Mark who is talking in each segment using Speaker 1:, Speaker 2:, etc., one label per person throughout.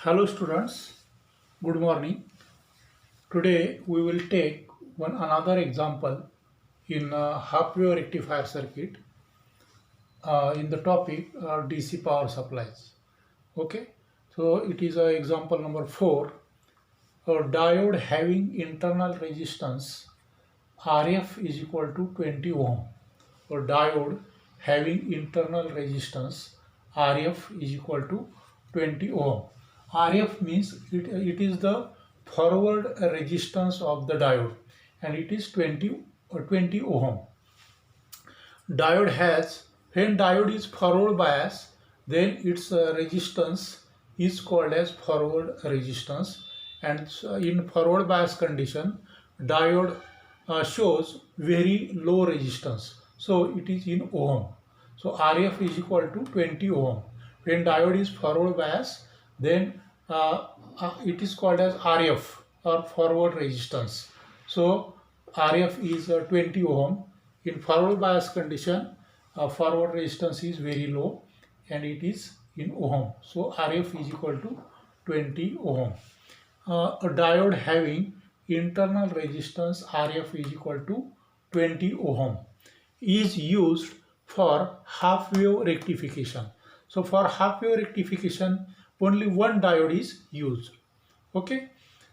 Speaker 1: Hello students, good morning. Today we will take one another example in half wave rectifier circuit in the topic DC power supplies. Okay, so it is example number 4. A diode having internal resistance RF is equal to 20 ohm. A diode having internal resistance RF is equal to 20 ohm. RF means it is the forward resistance of the diode and it is 20 ohm. Diode has, when diode is forward bias, then its resistance is called as forward resistance, and in forward bias condition diode shows very low resistance, so it is in ohm. So RF is equal to 20 ohm. When diode is forward bias, then it is called as RF or forward resistance. So RF is 20 ohm. In forward bias condition, forward resistance is very low and it is in ohm. So RF is equal to 20 ohm. A diode having internal resistance RF is equal to 20 ohm is used for half wave rectification. So for half wave rectification, only one diode is used. Okay.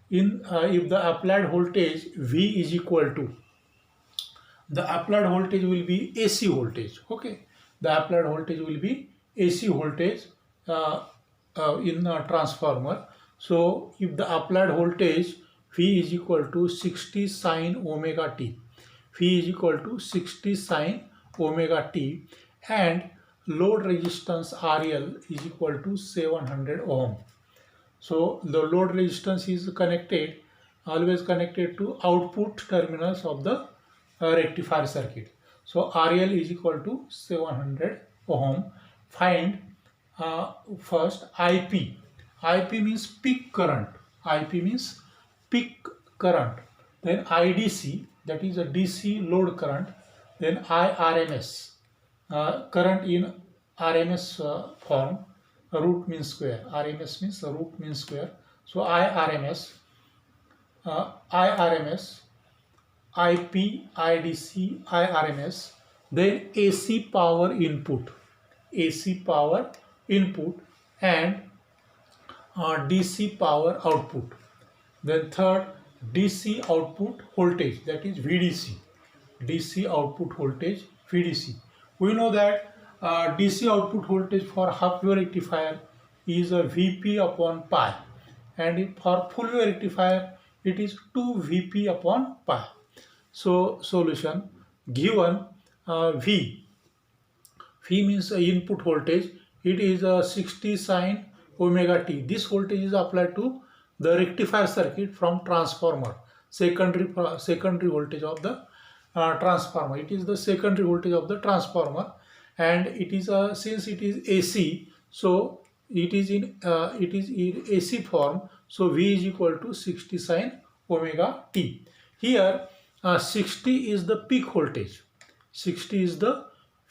Speaker 1: In if the applied voltage V is equal to, the applied voltage will be AC voltage. Okay, the applied voltage will be AC voltage uh, in a transformer. So if the applied voltage V is equal to 60 sine omega t, V is equal to 60 sine omega t, and load resistance RL is equal to 700 ohm. So the load resistance is connected, always connected to output terminals of the rectifier circuit. So RL is equal to 700 ohm. Find first IP. IP means peak current. IP means peak current. Then IDC, that is a DC load current. Then IRMS, current in RMS form, root mean square. RMS means root mean square. So IRMS, IP, IDC, IRMS. Then AC power input, AC power input, and DC power output. Then third, DC output voltage, that is VDC. DC output voltage VDC. We know that DC output voltage for half wave rectifier is a Vp upon pi, and for full wave rectifier it is 2 Vp upon pi. So solution, given V, V means input voltage, it is 60 sine omega t. This voltage is applied to the rectifier circuit from transformer, secondary voltage of the transformer. It is the secondary voltage of the transformer, and it is since it is AC, so it is in AC form. So V is equal to 60 sine omega t. Here 60 is the peak voltage. 60 is the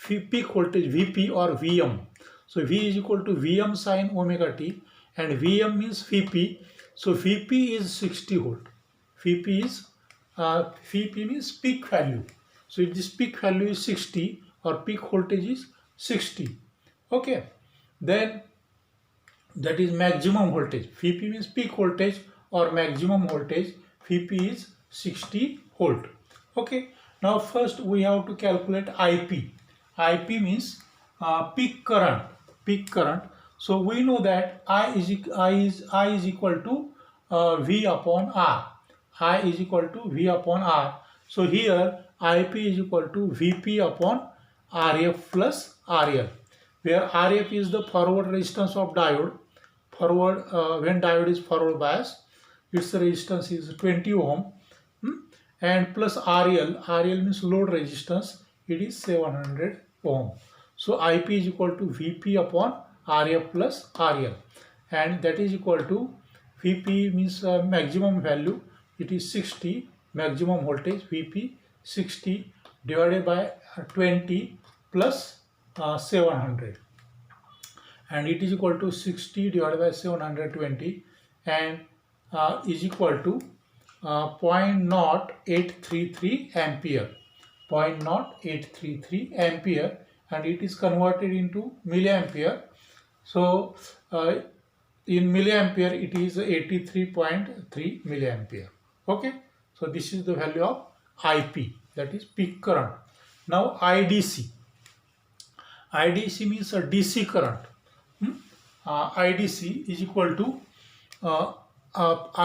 Speaker 1: peak voltage Vp or Vm. So V is equal to Vm sine omega t, and Vm means Vp. So Vp is 60 volt. Vp is Vp means peak value. So if this peak value is 60 or peak voltage is 60. Okay. Then that is maximum voltage. Vp means peak voltage or maximum voltage. Vp is 60 volt. Okay. Now first we have to calculate IP. IP means peak current. Peak current. So we know that I is equal to V upon R. I is equal to V upon R. So here IP is equal to Vp upon Rf plus RL, where Rf is the forward resistance of diode. Forward when diode is forward bias, its resistance is 20 ohm, and plus RL means load resistance, it is 700 ohm. So IP is equal to Vp upon Rf plus RL, and that is equal to Vp means maximum value, it is 60, maximum voltage Vp 60 divided by 20 plus 700, and it is equal to 60 divided by 720 and is equal to 0.0833 ampere. 0.0833 ampere, and it is converted into milliampere. So in milliampere it is 83.3 milliampere. Okay, so this is the value of IP, that is peak current. Now IDC. IDC means a DC current. IDC is equal to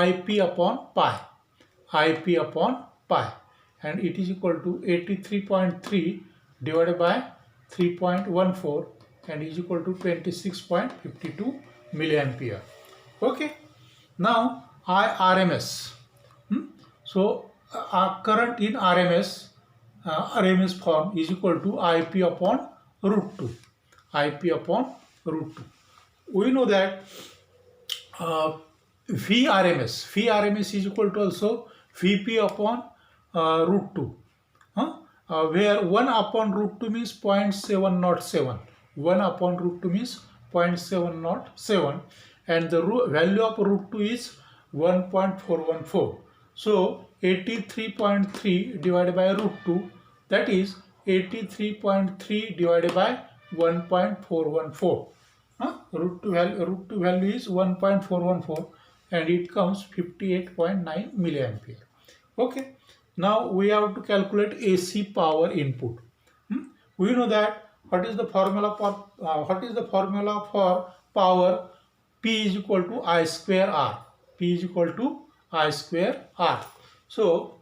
Speaker 1: IP upon pi. IP upon pi, and it is equal to 83.3 divided by 3.14 and is equal to 26.52 milliampere. Okay, now IRMS. So current in RMS form is equal to IP upon root 2. IP upon root 2. We know that VRMS is equal to also VP upon root 2. Where 1 upon root 2 means 0.707. 1 upon root 2 means 0.707, and the value of root 2 is 1.414. So 83.3 divided by root 2, that is 83.3 divided by 1.414. Root 2 value is 1.414 and it comes 58.9 milliampere. Okay, now we have to calculate AC power input. We know that what is the formula for power? P is equal to I square R. P is equal to I square R. So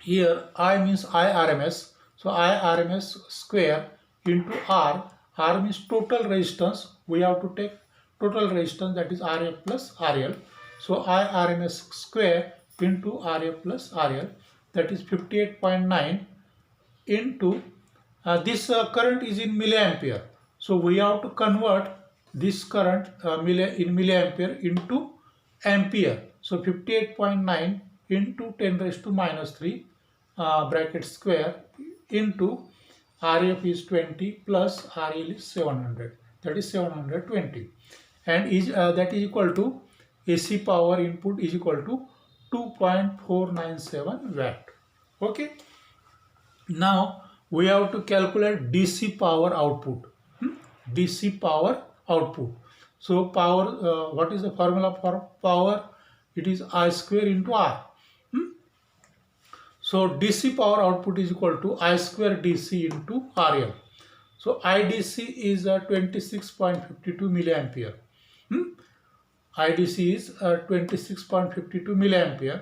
Speaker 1: here I means IRMS. So IRMS square into R. R means total resistance. We have to take total resistance, that is RA plus RL. So IRMS square into RA plus RL, that is 58.9 into this current is in milliampere. So we have to convert this current in milliampere into ampere. So 58.9 into 10 raised to minus 3 bracket square into RF is 20 plus RL is 700, that is 720, and is that is equal to AC power input is equal to 2.497 watt. Okay, now we have to calculate DC power output. DC power output. So power, what is the formula for power? It is I square into R. So DC power output is equal to I square DC into RL. So IDC is 26.52 milliampere. IDC is 26.52 milliampere.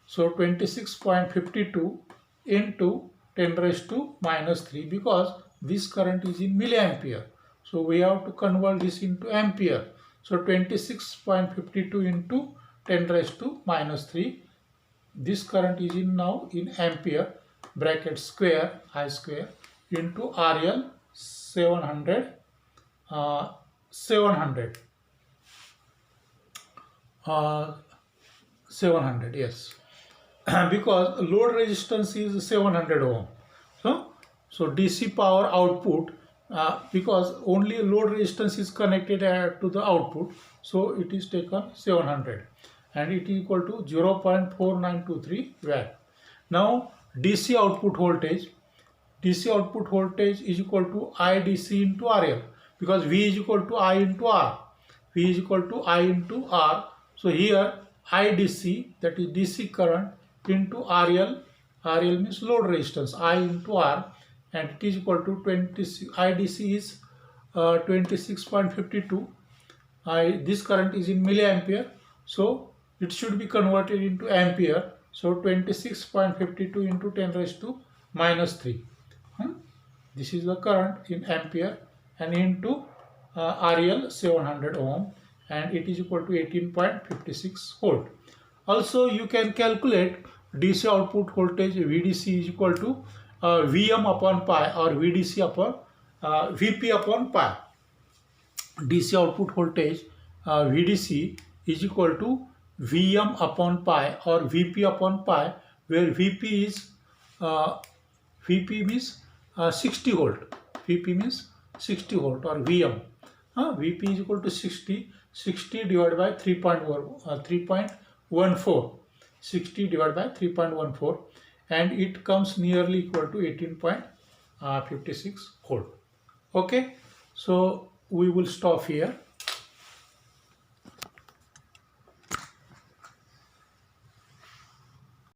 Speaker 1: So 26.52 into 10 raised to minus 3, because this current is in milliampere. So we have to convert this into ampere. So 26.52 into 10 raised to minus 3. This current is in now in ampere, bracket square I square into RL 700 700, yes. Because load resistance is 700 ohm. So DC power output, because only load resistance is connected to the output, so it is taken 700 and it is equal to 0.4923 watt. Now DC output voltage is equal to IDC into RL, because V is equal to I into R. V is equal to I into R. So here IDC, that is DC current, into RL. RL means load resistance, I into R, and it is equal to 26. IDC is 26.52. This current is in milliampere, so it should be converted into ampere. So 26.52 into 10 raised to minus 3. This is the current in ampere, and into RL 700 ohm, and it is equal to 18.56 volt. Also you can calculate DC output voltage VDC is equal to Vm upon pi, or VDC upon Vp upon pi. DC output voltage VDC is equal to Vm upon pi or Vp upon pi, where Vp is Vp means 60 volt. Vp means 60 volt or Vm. Vp is equal to 60 divided by 3.14, 60 divided by 3.14, and it comes nearly equal to 18.56 volt. Okay, so we will stop here.